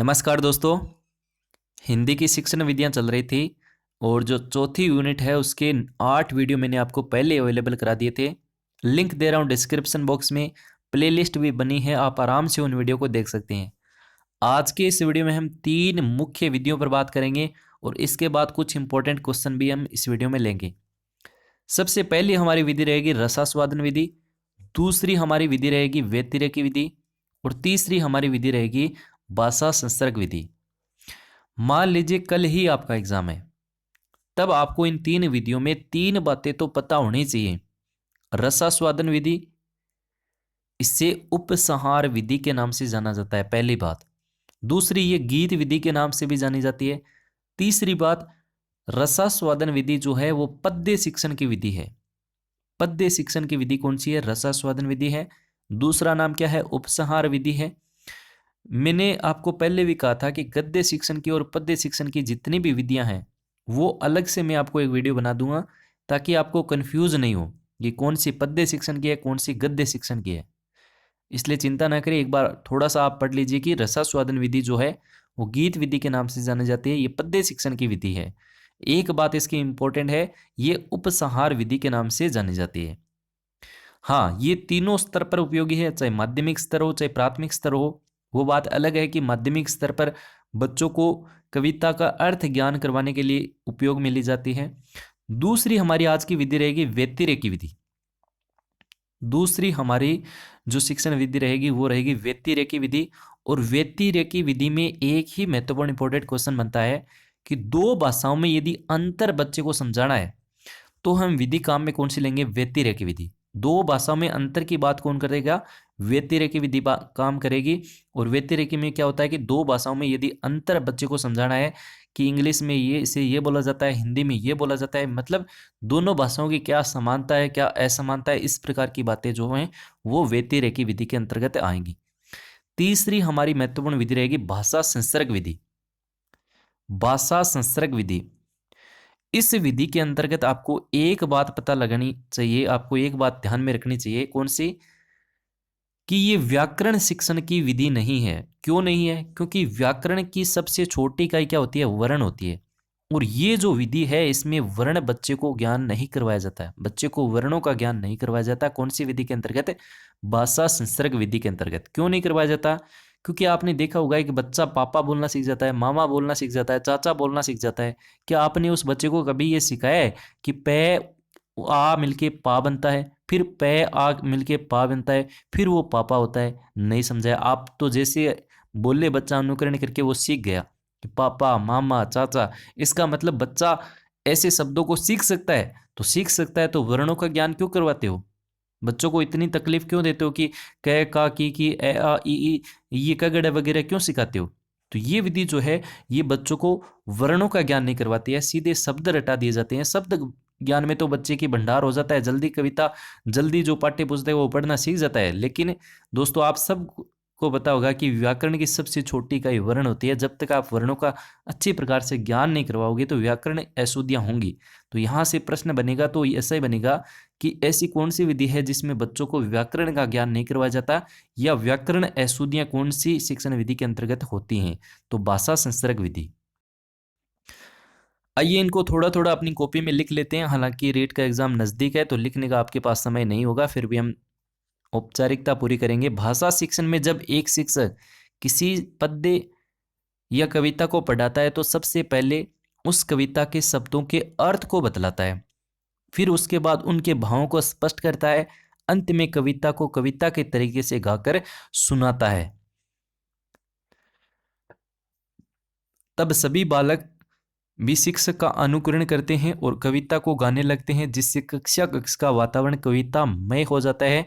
नमस्कार दोस्तों। हिंदी की शिक्षण विधियां चल रही थी और जो चौथी यूनिट है उसके 8 वीडियो मैंने आपको पहले अवेलेबल करा दिए थे। लिंक दे रहा हूं डिस्क्रिप्शन बॉक्स में। प्लेलिस्ट भी बनी है, आप आराम से उन वीडियो को देख सकते हैं। आज के इस वीडियो में हम 3 मुख्य विधियों पर बात करेंगे और इसके बाद कुछ इंपॉर्टेंट क्वेश्चन भी हम इस वीडियो में लेंगे। सबसे पहली हमारी विधि रहेगी रसास्वादन विधि, दूसरी हमारी विधि रहेगी व्यतिरेकी विधि और तीसरी हमारी विधि रहेगी भाषा संसर्ग विधि। मान लीजिए कल ही आपका एग्जाम है, तब आपको इन 3 विधियों में 3 बातें तो पता होनी चाहिए। रसास्वादन विधि, इसे उपसंहार विधि के नाम से जाना जाता है, पहली बात। दूसरी, ये गीत विधि के नाम से भी जानी जाती है। तीसरी बात, रसास्वादन विधि जो है वो पद्य शिक्षण की विधि है। पद्य शिक्षण की विधि कौन सी है? रसास्वादन विधि है। दूसरा नाम क्या है? उपसंहार विधि है। मैंने आपको पहले भी कहा था कि गद्य शिक्षण की और पद्य शिक्षण की जितनी भी विधियां हैं वो अलग से मैं आपको एक वीडियो बना दूंगा, ताकि आपको कंफ्यूज नहीं हो कि कौन सी पद्य शिक्षण की है, कौन सी गद्य शिक्षण की है। इसलिए चिंता ना करें, एक बार थोड़ा सा आप पढ़ लीजिए कि रसास्वादन विधि जो है वो गीत विधि के नाम से जानी जाती है, ये पद्य शिक्षण की विधि है। एक बात इसकी इंपॉर्टेंट है, ये उपसंहार विधि के नाम से जानी जाती है। हाँ, ये तीनों स्तर पर उपयोगी है, चाहे माध्यमिक स्तर हो चाहे प्राथमिक स्तर हो। वो बात अलग है कि माध्यमिक स्तर पर बच्चों को कविता का अर्थ ज्ञान करवाने के लिए उपयोग में ली जाती है। दूसरी हमारी आज की विधि रहेगी व्यतिरेकी विधि। दूसरी हमारी जो शिक्षण विधि रहेगी वो रहेगी व्यतिरेकी विधि। और व्यतिरेकी विधि में एक ही महत्वपूर्ण इंपॉर्टेंट क्वेश्चन बनता है कि दो भाषाओं में यदि अंतर बच्चे को समझाना है तो हम विधि काम में कौन सी लेंगे? व्यतिरेकी विधि। दो भाषाओं में अंतर की बात कौन करेगा? व्यतिरेकी विधि काम करेगी। और व्यतिरेकी में क्या होता है कि दो भाषाओं में यदि अंतर बच्चे को समझाना है कि इंग्लिश में ये इसे ये बोला जाता है, हिंदी में ये बोला जाता है, मतलब दोनों भाषाओं की क्या समानता है, क्या असमानता है, इस प्रकार की बातें जो हैं वो व्यतिरेकी विधि के अंतर्गत आएंगी। तीसरी हमारी महत्वपूर्ण विधि रहेगी भाषा संसर्ग विधि। भाषा संसर्ग विधि, इस विधि के अंतर्गत आपको एक बात पता लगानी चाहिए, आपको एक बात ध्यान में रखनी चाहिए। कौन सी? कि ये व्याकरण शिक्षण की विधि नहीं है। क्यों नहीं है? क्योंकि व्याकरण की सबसे छोटी इकाई क्या होती है? वर्ण होती है। और ये जो विधि है इसमें वर्ण बच्चे को ज्ञान नहीं करवाया जाता है, बच्चे को वर्णों का ज्ञान नहीं करवाया जाता। कौन सी विधि के अंतर्गत? भाषा संसर्ग विधि के अंतर्गत। क्यों नहीं करवाया जाता? क्योंकि आपने देखा होगा कि बच्चा पापा बोलना सीख जाता है, मामा बोलना सीख जाता है, चाचा बोलना सीख जाता है। क्या आपने उस बच्चे को कभी ये सिखाया है कि पै आ मिलके पा बनता है, फिर पै आ मिलके पा बनता है, फिर वो पापा होता है? नहीं समझाया। आप तो जैसे बोले बच्चा अनुकरण करके वो सीख गया कि पापा, मामा, चाचा। इसका मतलब बच्चा ऐसे शब्दों को सीख सकता है, तो सीख सकता है तो वर्णों का ज्ञान क्यों करवाते हो? बच्चों को इतनी तकलीफ क्यों देते हो कि क का की ए आ ई ये कगड़ वगैरह क्यों सिखाते हो? तो ये विधि जो है ये बच्चों को वर्णों का ज्ञान नहीं करवाती है, सीधे शब्द रटा दिए जाते हैं। शब्द ज्ञान में तो बच्चे की भंडार हो जाता है, जल्दी कविता, जल्दी जो पाठ्य पुस्तक है वो पढ़ना सीख जाता है। लेकिन दोस्तों आप सब को पता होगा कि व्याकरण की सबसे छोटी इकाई वर्ण होती है। जब तक आप वर्णों का अच्छी प्रकार से ज्ञान नहीं करवाओगे तो व्याकरण अशुद्धियां होंगी। तो यहाँ से प्रश्न बनेगा तो ऐसा ही बनेगा कि ऐसी कौन सी विधि है जिसमें बच्चों को व्याकरण का ज्ञान नहीं करवाया जाता, या व्याकरण अशुद्धियां कौन सी शिक्षण विधि के अंतर्गत होती हैं? तो भाषा संसर्ग विधि। आइए इनको थोड़ा थोड़ा अपनी कॉपी में लिख लेते हैं। हालांकि रेट का एग्जाम नज़दीक है तो लिखने का आपके पास समय नहीं होगा, फिर भी हम औपचारिकता पूरी करेंगे। भाषा शिक्षण में जब एक शिक्षक किसी पद्य या कविता को पढ़ाता है तो सबसे पहले उस कविता के शब्दों के अर्थ को बतलाता है, फिर उसके बाद उनके भावों को स्पष्ट करता है, अंत में कविता को कविता के तरीके से गाकर सुनाता है। तब सभी बालक भी शिक्षक का अनुकरण करते हैं और कविता को गाने लगते हैं, जिससे कक्षा कक्ष का वातावरण कवितामय हो जाता है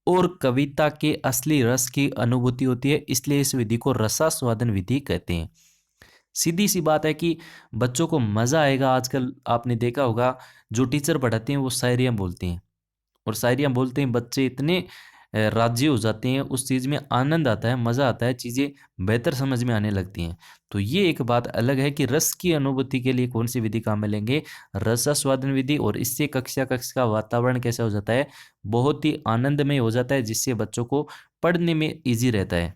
और कविता के असली रस की अनुभूति होती है। इसलिए इस विधि को रसास्वादन विधि कहते हैं। सीधी सी बात है कि बच्चों को मज़ा आएगा। आजकल आपने देखा होगा जो टीचर पढ़ाते हैं वो शायरियाँ बोलते हैं, और शायरियाँ बोलते हैं बच्चे इतने राजी हो जाते हैं, उस चीज़ में आनंद आता है, मज़ा आता है, चीज़ें बेहतर समझ में आने लगती हैं। तो ये एक बात अलग है कि रस की अनुभूति के लिए कौन सी विधि काम में लेंगे? रसास्वादन विधि। और इससे कक्षा कक्ष का वातावरण कैसा हो जाता है? बहुत ही आनंदमय हो जाता है, जिससे बच्चों को पढ़ने में ईजी रहता है।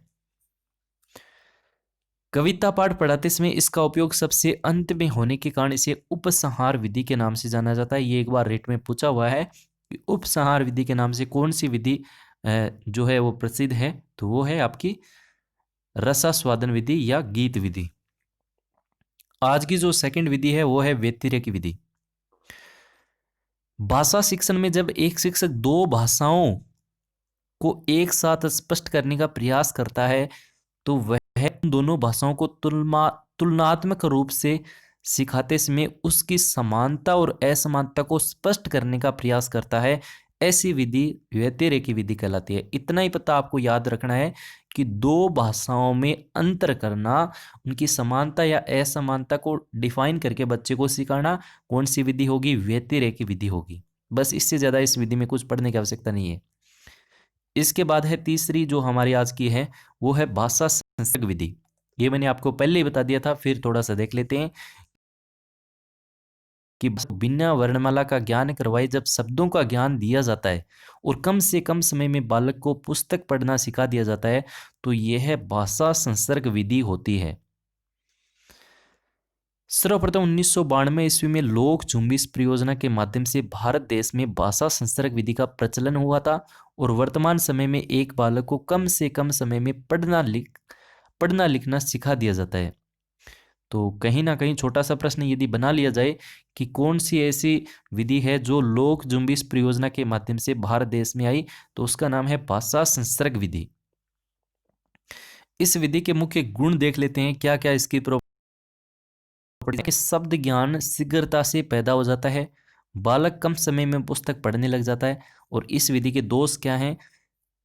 कविता पाठ पढ़ाते समय इसका उपयोग सबसे अंत में होने के कारण इसे उपसंहार विधि के नाम से जाना जाता है। ये एक बार रेट में पूछा हुआ है कि उपसंहार विधि के नाम से कौन सी विधि जो है वो प्रसिद्ध है, तो वो है आपकी रसास्वादन विधि या गीत विधि। आज की जो सेकंड विधि है वो है व्यतिरेक विधि। भाषा शिक्षण में जब एक शिक्षक दो भाषाओं को एक साथ स्पष्ट करने का प्रयास करता है तो वह उन दोनों भाषाओं को तुलनात्मक रूप से सिखाते समय उसकी समानता और असमानता को स्पष्ट करने का प्रयास करता है। ऐसी विधि व्यतिरेकी विधि कहलाती है। इतना ही पता आपको याद रखना है कि दो भाषाओं में अंतर करना, उनकी समानता या असमानता को डिफाइन करके बच्चे को सिखाना कौन सी विधि होगी? व्यतिरेकी विधि होगी। बस इससे ज़्यादा इस विधि में कुछ पढ़ने की आवश्यकता नहीं है। इसके बाद है तीसरी जो हमारी आज की है वो है भाषा संसर्ग विधि। ये मैंने आपको पहले ही बता दिया था, फिर थोड़ा सा देख लेते हैं कि बिना वर्णमाला का ज्ञान करवाए जब शब्दों का ज्ञान दिया जाता है और कम से कम समय में बालक को पुस्तक पढ़ना सिखा दिया जाता है तो यह भाषा संसर्ग विधि होती है। सर्वप्रथम 1992 ईस्वी में लोक जुम्बिश परियोजना के माध्यम से भारत देश में भाषा संसर्ग विधि का प्रचलन हुआ था और वर्तमान समय में एक बालक को कम से कम समय में पढ़ना लिखना सिखा दिया जाता है। तो कहीं ना कहीं छोटा सा प्रश्न यदि बना लिया जाए कि कौन सी ऐसी विधि है जो लोक जुम्बिश परियोजना के माध्यम से भारत देश में आई, तो उसका नाम है भाषा संसर्ग विधि। इस विधि के मुख्य गुण देख लेते हैं, क्या क्या इसकी कि शब्द ज्ञान शीघ्रता से पैदा हो जाता है, बालक कम समय में पुस्तक पढ़ने लग जाता है। और इस विधि के दोष क्या हैं?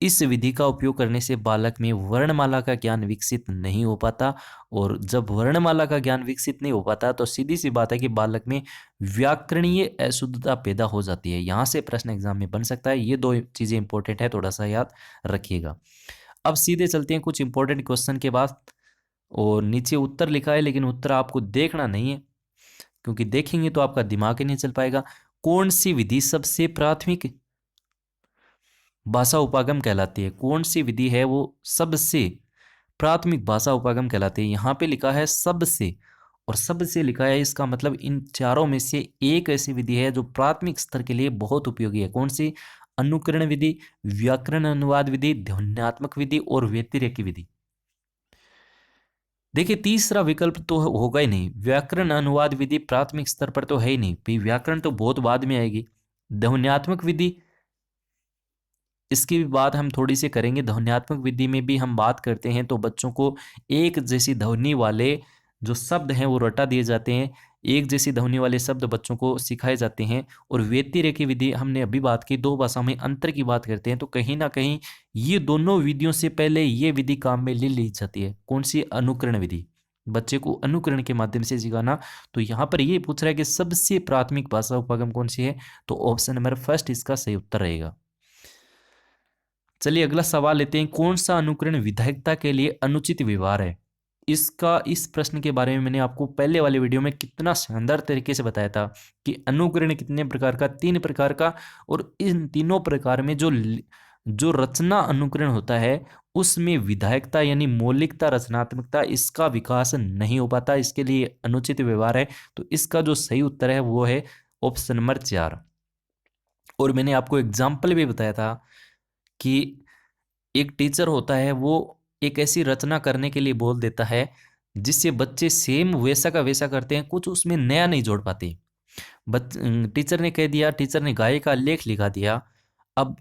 इस विधि का उपयोग करने से बालक में वर्णमाला का ज्ञान विकसित नहीं हो पाता, और जब वर्णमाला का ज्ञान विकसित नहीं हो पाता तो सीधी सी बात है कि बालक में व्याकरणीय अशुद्धता पैदा हो जाती है। यहाँ से प्रश्न एग्जाम में बन सकता है। ये दो चीज़ें इंपॉर्टेंट है, थोड़ा सा याद रखिएगा। अब सीधे चलते हैं कुछ इंपॉर्टेंट क्वेश्चन के बाद। और नीचे उत्तर लिखा है लेकिन उत्तर आपको देखना नहीं है, क्योंकि देखेंगे तो आपका दिमाग ही नहीं चल पाएगा। कौन सी विधि सबसे प्राथमिक भाषा उपागम कहलाती है? कौन सी विधि है वो सबसे प्राथमिक भाषा उपागम कहलाती है? यहाँ पे लिखा है सबसे, और सबसे लिखा है, इसका मतलब इन चारों में से एक ऐसी विधि है जो प्राथमिक स्तर के लिए बहुत उपयोगी है। कौन सी? अनुकरण विधि, व्याकरण अनुवाद विधि, ध्वन्यात्मक विधि और व्यतिरेकी विधि। देखिए तीसरा विकल्प तो होगा ही नहीं। व्याकरण अनुवाद विधि प्राथमिक स्तर पर तो है ही नहीं भाई, व्याकरण तो बहुत बाद में आएगी। ध्वन्यात्मक विधि, इसकी भी बात हम थोड़ी सी करेंगे। ध्वन्यात्मक विधि में भी हम बात करते हैं तो बच्चों को एक जैसी ध्वनि वाले जो शब्द हैं वो रटा दिए जाते हैं, एक जैसी ध्वनि वाले शब्द बच्चों को सिखाए जाते हैं। और व्यतिरेकी विधि हमने अभी बात की, दो भाषाओं में अंतर की बात करते हैं, तो कहीं ना कहीं ये दोनों विधियों से पहले ये विधि काम में ले ली जाती है। कौन सी? अनुकरण विधि, बच्चे को अनुकरण के माध्यम से सिखाना। तो यहाँ पर ये पूछ रहा है कि सबसे प्राथमिक भाषा उपागम कौन सी है, तो ऑप्शन नंबर फर्स्ट इसका सही उत्तर रहेगा। चलिए अगला सवाल लेते हैं। कौन सा अनुकरण विधायकता के लिए अनुचित व्यवहार है? इस प्रश्न के बारे में मैंने आपको पहले वाले वीडियो में कितना शानदार तरीके से बताया था कि अनुकरण कितने प्रकार का? 3 प्रकार का। और इन तीनों प्रकार में जो रचना अनुकरण होता है उसमें विधायकता यानी मौलिकता, रचनात्मकता, इसका विकास नहीं हो पाता, इसके लिए अनुचित व्यवहार है। तो इसका जो सही उत्तर है वो है ऑप्शन नंबर 4। और मैंने आपको एग्जाम्पल भी बताया था कि एक टीचर होता है वो एक ऐसी रचना करने के लिए बोल देता है जिससे बच्चे सेम वैसा का वैसा करते हैं, कुछ उसमें नया नहीं जोड़ पाते। टीचर ने कह दिया, टीचर ने गाय का लेख लिखा दिया। अब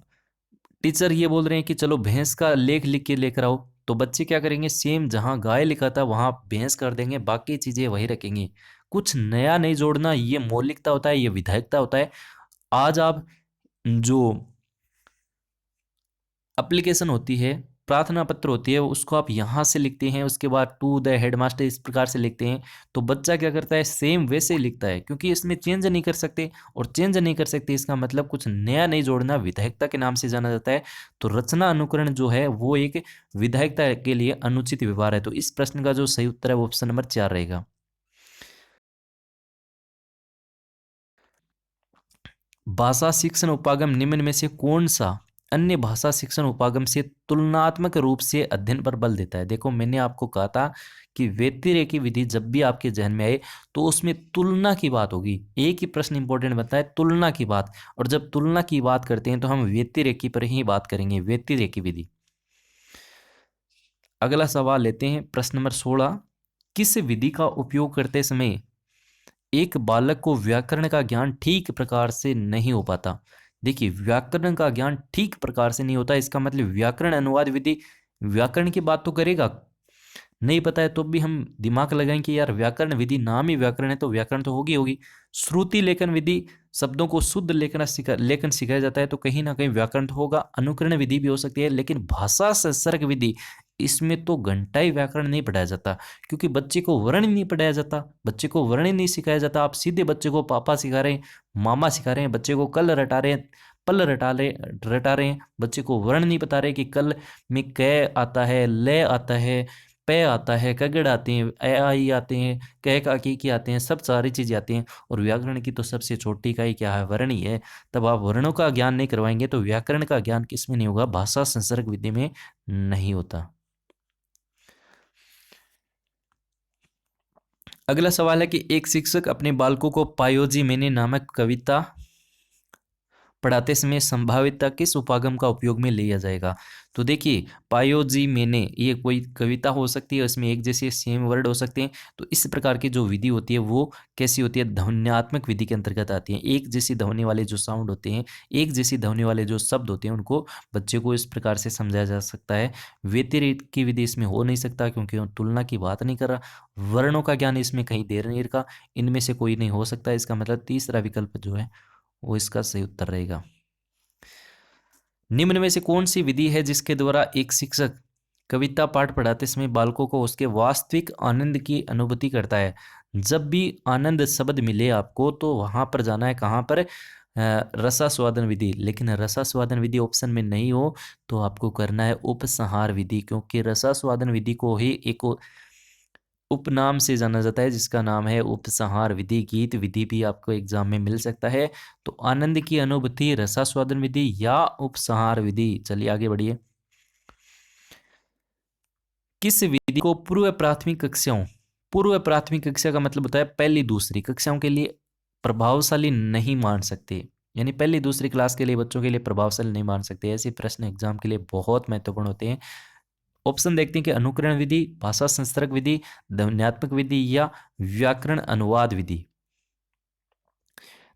टीचर ये बोल रहे हैं कि चलो भैंस का लेख लिख के लेकर आओ, तो बच्चे क्या करेंगे? सेम जहां गाय लिखा था वहां भैंस कर देंगे, बाकी चीजें वही रखेंगे। कुछ नया नहीं जोड़ना, ये मौलिकता होता है, ये विधायकता होता है। आज आप जो एप्लीकेशन होती है, प्रार्थना पत्र होती है, उसको आप यहाँ से लिखते हैं, उसके बाद टू द हेडमास्टर इस प्रकार से लिखते हैं, तो बच्चा क्या करता है? सेम वैसे ही लिखता है, क्योंकि इसमें चेंज नहीं कर सकते। और चेंज नहीं कर सकते इसका मतलब कुछ नया नहीं जोड़ना, विधायकता के नाम से जाना जाता है। तो रचना अनुकरण जो है वो एक विधायकता के लिए अनुचित व्यवहार है। तो इस प्रश्न का जो सही उत्तर है वो ऑप्शन नंबर 4 रहेगा। भाषा शिक्षण उपागम निम्न में से कौन सा अन्य भाषा शिक्षण उपागम से तुलनात्मक रूप से अध्ययन पर बल देता है। देखो मैंने आपको कहा था कि व्यतिरेकी विधि जब भी आपके जहन में आए तो उसमें तुलना की बात होगी। एक ही प्रश्न इंपॉर्टेंट बनता है, तुलना की बात। और जब तुलना की बात करते हैं तो हम व्यतिरेकी पर ही बात करेंगे, व्यतिरेकी विधि। अगला सवाल लेते हैं, प्रश्न नंबर 16। किस विधि का उपयोग करते समय एक बालक को व्याकरण का ज्ञान ठीक प्रकार से नहीं हो पाता? देखिए व्याकरण का ज्ञान ठीक प्रकार से नहीं होता, इसका मतलब व्याकरण अनुवाद विधि व्याकरण की बात तो करेगा, नहीं पता है तो भी हम दिमाग लगाएं कि यार व्याकरण विधि, नाम ही व्याकरण है तो व्याकरण तो होगी होगी। श्रुति लेखन विधि, शब्दों को शुद्ध लेखन सिखाया जाता है तो कहीं ना कहीं व्याकरण तो होगा। अनुकरण विधि भी हो सकती है, लेकिन भाषा संसर्ग विधि, इसमें तो घंटा ही व्याकरण नहीं पढ़ाया जाता, क्योंकि बच्चे को वर्ण ही नहीं पढ़ाया जाता, बच्चे को वर्ण ही नहीं सिखाया जाता। आप सीधे बच्चे को पापा सिखा रहे हैं, मामा सिखा रहे हैं, बच्चे को कल रटा रहे हैं, पल रटा रहे हैं, बच्चे को वर्ण नहीं बता रहे कि कल में क आता है, ले आता है, पे आता है, कगड़ आते हैं, ए आई आते हैं, कह का की आते हैं, सब सारी चीज़ें आती हैं। और व्याकरण की तो सबसे छोटी इकाई क्या है? वर्ण ही है। तब आप वर्णों का ज्ञान नहीं करवाएंगे तो व्याकरण का ज्ञान किस में नहीं होगा? भाषा संसर्ग विधि में नहीं होता। अगला सवाल है कि एक शिक्षक अपने बालकों को पायोजी मैंने नामक कविता पढ़ाते समय संभाव्यता किस उपागम का उपयोग में लिया जाएगा? तो देखिए पायोजी मैंने, ये कोई कविता हो सकती है, इसमें एक जैसे सेम वर्ड हो सकते हैं। तो इस प्रकार की जो विधि होती है वो कैसी होती है? ध्वन्यात्मक विधि के अंतर्गत आती है। एक जैसी ध्वनि वाले जो साउंड होते हैं, एक जैसी ध्वनि वाले जो शब्द होते हैं, उनको बच्चे को इस प्रकार से समझाया जा सकता है। व्यतिरेक की विधि इसमें हो नहीं सकता, क्योंकि वो तुलना की बात नहीं कर रहा। वर्णों का ज्ञान इसमें कहीं दे नहीं रखा। इनमें से कोई नहीं हो सकता। इसका मतलब तीसरा विकल्प जो है वो इसका सही उत्तर रहेगा। निम्न में से कौन सी विधि है जिसके द्वारा एक शिक्षक कविता पाठ पढ़ाते समय बालकों को उसके वास्तविक आनंद की अनुभूति करता है? जब भी आनंद शब्द मिले आपको तो वहां पर जाना है, कहाँ पर? रसास्वादन विधि। लेकिन रसास्वादन विधि ऑप्शन में नहीं हो तो आपको करना है उपसंहार विधि, क्योंकि रसास्वादन विधि को ही एक उपनाम से जाना जाता है जिसका नाम है उपसंहार विधि। गीत विधि भी आपको एग्जाम में मिल सकता है। तो आनंद की अनुभूति, रसास्वादन विधि या उपसंहार विधि। चलिए आगे बढ़िए। किस विधि को पूर्व प्राथमिक कक्षा का मतलब होता है पहली दूसरी कक्षाओं के लिए प्रभावशाली नहीं मान सकते, यानी पहली दूसरी क्लास के लिए बच्चों के लिए प्रभावशाली नहीं मान सकते। ऐसे प्रश्न एग्जाम के लिए बहुत महत्वपूर्ण होते हैं। ऑप्शन देखते हैं कि अनुकरण विधि, भाषा संसर्ग विधि, ध्वन्यात्मक विधि या व्याकरण अनुवाद विधि।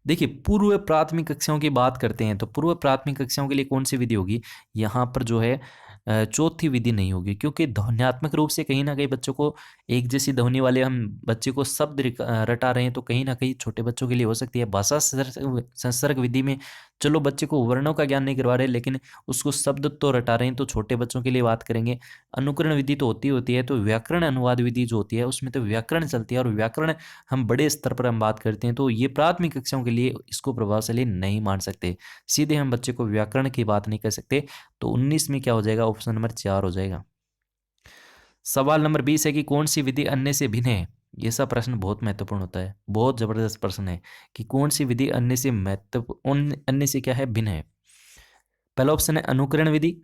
देखिए पूर्व प्राथमिक कक्षाओं की बात करते हैं तो पूर्व प्राथमिक कक्षाओं के लिए कौन सी विधि होगी? यहाँ पर जो है चौथी विधि नहीं होगी, क्योंकि ध्वन्यात्मक रूप से कहीं ना कहीं बच्चों को एक जैसी ध्वनि वाले हम बच्चे को शब्द रटा रहे हैं, तो कहीं ना कहीं छोटे बच्चों के लिए हो सकती है। भाषा संसर्ग विधि में चलो बच्चे को वर्णों का ज्ञान नहीं करवा रहे, लेकिन उसको शब्द तो रटा रहे हैं, तो छोटे बच्चों के लिए बात करेंगे। अनुकरण विधि तो होती है। तो व्याकरण अनुवाद विधि जो होती है उसमें तो व्याकरण चलती है, और व्याकरण हम बड़े स्तर पर हम बात करते हैं, तो ये प्राथमिक कक्षाओं के लिए इसको प्रभावशाली नहीं मान सकते। सीधे हम बच्चे को व्याकरण की बात नहीं कर सकते। तो 19 में क्या हो जाएगा? ऑप्शन नंबर 4 हो जाएगा। सवाल नंबर 20 है कि कौन सी विधि अन्य से भिन्न है? ये सब प्रश्न बहुत महत्वपूर्ण होता है, बहुत जबरदस्त प्रश्न है कि कौन सी विधि अन्य से महत्वपूर्ण, अन्य से क्या है? भिन्न है। पहला ऑप्शन है अनुकरण विधि,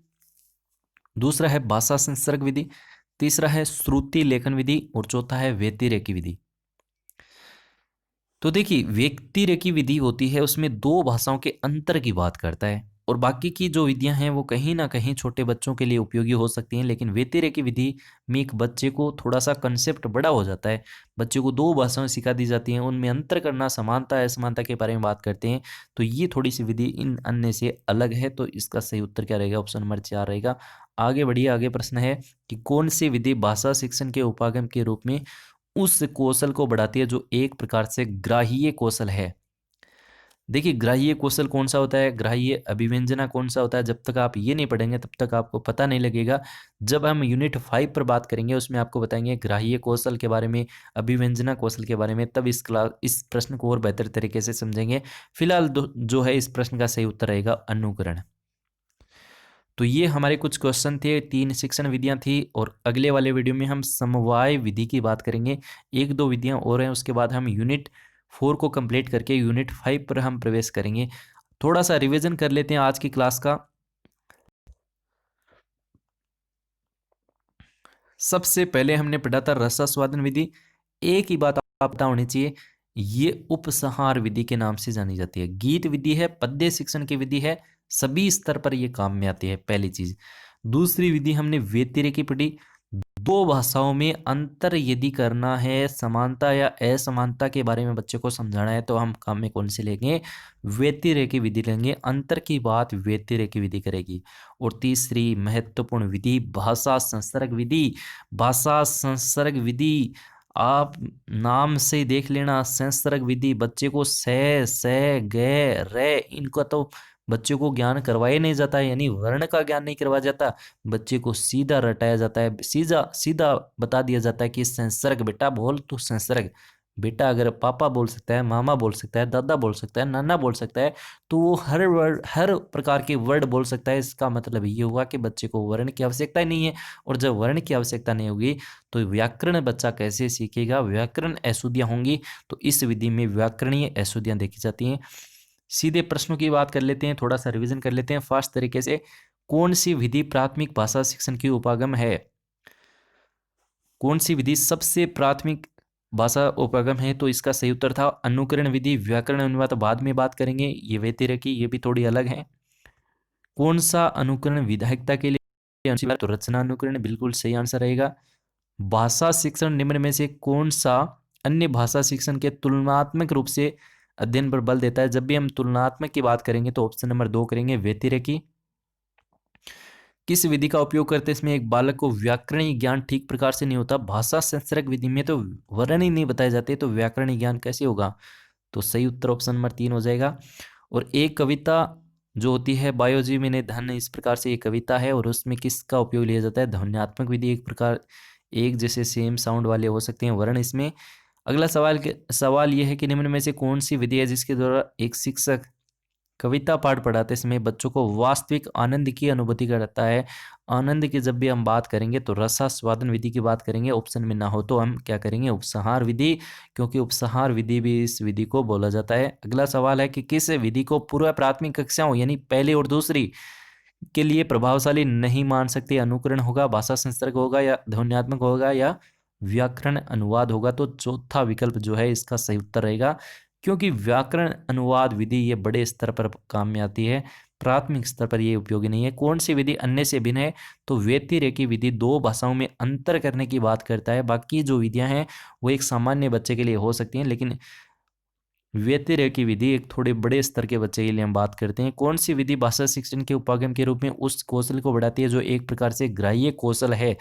दूसरा है भाषा संसर्ग विधि, तीसरा है श्रुति लेखन विधि, और चौथा है व्यतिरेकी विधि। तो देखिए व्यक्तिरेखी विधि होती है उसमें दो भाषाओं के अंतर की बात करता है, और बाकी की जो विधियां हैं वो कहीं ना कहीं छोटे बच्चों के लिए उपयोगी हो सकती हैं। लेकिन व्यतिरेकी विधि में एक बच्चे को थोड़ा सा कंसेप्ट बड़ा हो जाता है, बच्चे को दो भाषाएं सिखा दी जाती हैं, उनमें अंतर करना, समानता असमानता के बारे में बात करते हैं। तो ये थोड़ी सी विधि इन अन्य से अलग है। तो इसका सही उत्तर क्या रहेगा? ऑप्शन नंबर 4 रहेगा। आगे बढ़िए। आगे प्रश्न है कि कौन सी विधि भाषा शिक्षण के उपागम के रूप में उस कौशल को बढ़ाती है जो एक प्रकार से ग्राह्य कौशल है? देखिए ग्राह्य कौशल कौन सा होता है, ग्राह्य अभिव्यंजना कौन सा होता है, जब तक आप ये नहीं पढ़ेंगे तब तक आपको पता नहीं लगेगा। जब हम यूनिट 5 पर बात करेंगे उसमें आपको बताएंगे ग्राह्य कौशल के बारे में, अभिव्यंजना कौशल के बारे में, तब इस प्रश्न को और बेहतर तरीके से समझेंगे। फिलहाल जो है इस प्रश्न का सही उत्तर रहेगा अनुकरण। तो ये हमारे कुछ क्वेश्चन थे, 3 शिक्षण विधियां थी, और अगले वाले वीडियो में हम समवाय विधि की बात करेंगे। एक दो विधियां और हैं, उसके बाद हम यूनिट 4 को कंप्लीट करके यूनिट 5 पर हम प्रवेश करेंगे। थोड़ा सा रिवीजन कर लेते हैं आज की क्लास का। सबसे पहले हमने पढ़ा था रसास्वादन विधि। एक ही बात आप पता होनी चाहिए, ये उपसंहार विधि के नाम से जानी जाती है। गीत विधि है, पद्य शिक्षण की विधि है, सभी स्तर पर ये काम में आती है, पहली चीज। दूसरी विधि हमने व्यतिरेकी पढ़ी। दो भाषाओं में अंतर यदि करना है, समानता या असमानता के बारे में बच्चे को समझाना है, तो हम काम में कौन से लेंगे? व्यतिरेकी विधि लेंगे। अंतर की बात व्यतिरेकी विधि करेगी। और तीसरी महत्वपूर्ण विधि भाषा संसर्ग विधि। भाषा संसर्ग विधि आप नाम से ही देख लेना। संसर्ग विधि बच्चे को से गे रे इनका तो बच्चे को ज्ञान करवाया नहीं जाता है, यानी वर्ण का ज्ञान नहीं करवाया जाता। बच्चे को सीधा रटाया जाता है, सीधा सीधा बता दिया जाता है कि संसर्ग बेटा बोल, तू संसर्ग बेटा। अगर पापा बोल सकता है, मामा बोल सकता है, दादा बोल सकता है, नाना बोल सकता है, तो वो हर वर्ड, हर प्रकार के वर्ड बोल सकता है। इसका मतलब ये हुआ कि बच्चे को वर्ण की आवश्यकता ही नहीं है। और जब वर्ण की आवश्यकता नहीं होगी तो व्याकरण बच्चा कैसे सीखेगा? व्याकरण अशुद्धियां होंगी, तो इस विधि में व्याकरणीय अशुद्धियां देखी जाती हैं। सीधे प्रश्नों की बात कर लेते हैं, थोड़ा सा रिवीजन कर लेते हैं फास्ट तरीके से। कौन सी विधि प्राथमिक भाषा शिक्षण की उपागम है? कौन सी विधि सबसे प्राथमिक भाषा उपागम है? तो इसका सही उत्तर था अनुकरण विधि। व्याकरण अनुवाद बाद में बात करेंगे, ये व्यतिरेकी, ये भी थोड़ी अलग है। कौन सा अनुकरण विधायकता के लिए अनुशील है? तो रचना अनुकरण बिल्कुल सही आंसर रहेगा। भाषा शिक्षण निम्न में से कौन सा अन्य भाषा शिक्षण के तुलनात्मक रूप से अध्ययन पर बल देता है? जब भी हम तुलनात्मक की बात करेंगे तो ऑप्शन नंबर 2 करेंगे, व्यतिरेकी। किस विधि का उपयोग करते हैं? इसमें एक बालक को व्याकरणिक ज्ञान ठीक प्रकार से नहीं होता। भाषा संसर्ग विधि में तो वर्ण ही नहीं बताए जाते, तो व्याकरणिक ज्ञान कैसे होगा? तो सही उत्तर ऑप्शन नंबर 3 हो जाएगा। और एक कविता जो होती है बायोजी में धन, इस प्रकार से एक कविता है और उसमें किसका उपयोग लिया जाता है? ध्वन्यात्मक विधि। एक प्रकार एक जैसे सेम साउंड वाले हो सकते हैं वर्ण इसमें। अगला सवाल यह है कि निम्न में से कौन सी विधि है जिसके द्वारा एक शिक्षक कविता पाठ पढ़ाते समय बच्चों को वास्तविक आनंद की अनुभूति कराता है? आनंद की जब भी हम बात करेंगे तो रसास्वादन विधि की बात करेंगे। ऑप्शन में ना हो तो हम क्या करेंगे? उपसंहार विधि, क्योंकि उपसंहार विधि भी इस विधि को बोला जाता है। अगला सवाल है कि किस विधि को पूर्व प्राथमिक कक्षाओं यानी पहली और दूसरी के लिए प्रभावशाली नहीं मान सकते? अनुकरण होगा, भाषा संसर्ग होगा, या ध्वन्यात्मक होगा, या व्याकरण अनुवाद होगा? तो चौथा विकल्प जो है इसका सही उत्तर रहेगा, क्योंकि व्याकरण अनुवाद विधि ये बड़े स्तर पर काम में आती है, प्राथमिक स्तर पर ये उपयोगी नहीं है। कौन सी विधि अन्य से भिन्न है? तो व्यतिरेकी विधि दो भाषाओं में अंतर करने की बात करता है। बाकी जो विधियां हैं वो एक सामान्य बच्चे के लिए हो सकती हैं, लेकिन व्यतिरेकी विधि एक थोड़े बड़े स्तर के बच्चे के लिए हम बात करते हैं। कौन सी विधि भाषा शिक्षण के उपागम के रूप में उस कौशल को बढ़ाती है जो एक प्रकार से ग्राह्य कौशल है?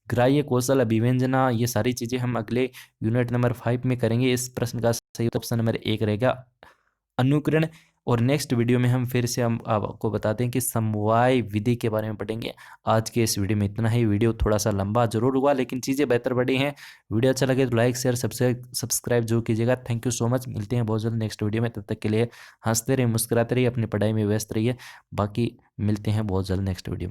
ग्राह्य कौशल, अभिव्यंजना, ये सारी चीजें हम अगले यूनिट नंबर 5 में करेंगे। इस प्रश्न का सही ऑप्शन नंबर 1 रहेगा, अनुकरण। और नेक्स्ट वीडियो में हम फिर से हम आपको बताते हैं कि समवाय विधि के बारे में पढ़ेंगे। आज के इस वीडियो में इतना ही। वीडियो थोड़ा सा लंबा जरूर हुआ, लेकिन चीज़ें बेहतर बढ़ी हैं। वीडियो अच्छा लगे तो लाइक शेयर सब्सक्राइब जरूर कीजिएगा। Thank you so much. मिलते हैं बहुत जल्द नेक्स्ट वीडियो में। तब तक के लिए हंसते रहिए, मुस्कुराते रहिए, अपनी पढ़ाई में व्यस्त रहिए। बाकी मिलते हैं बहुत जल्द नेक्स्ट वीडियो में।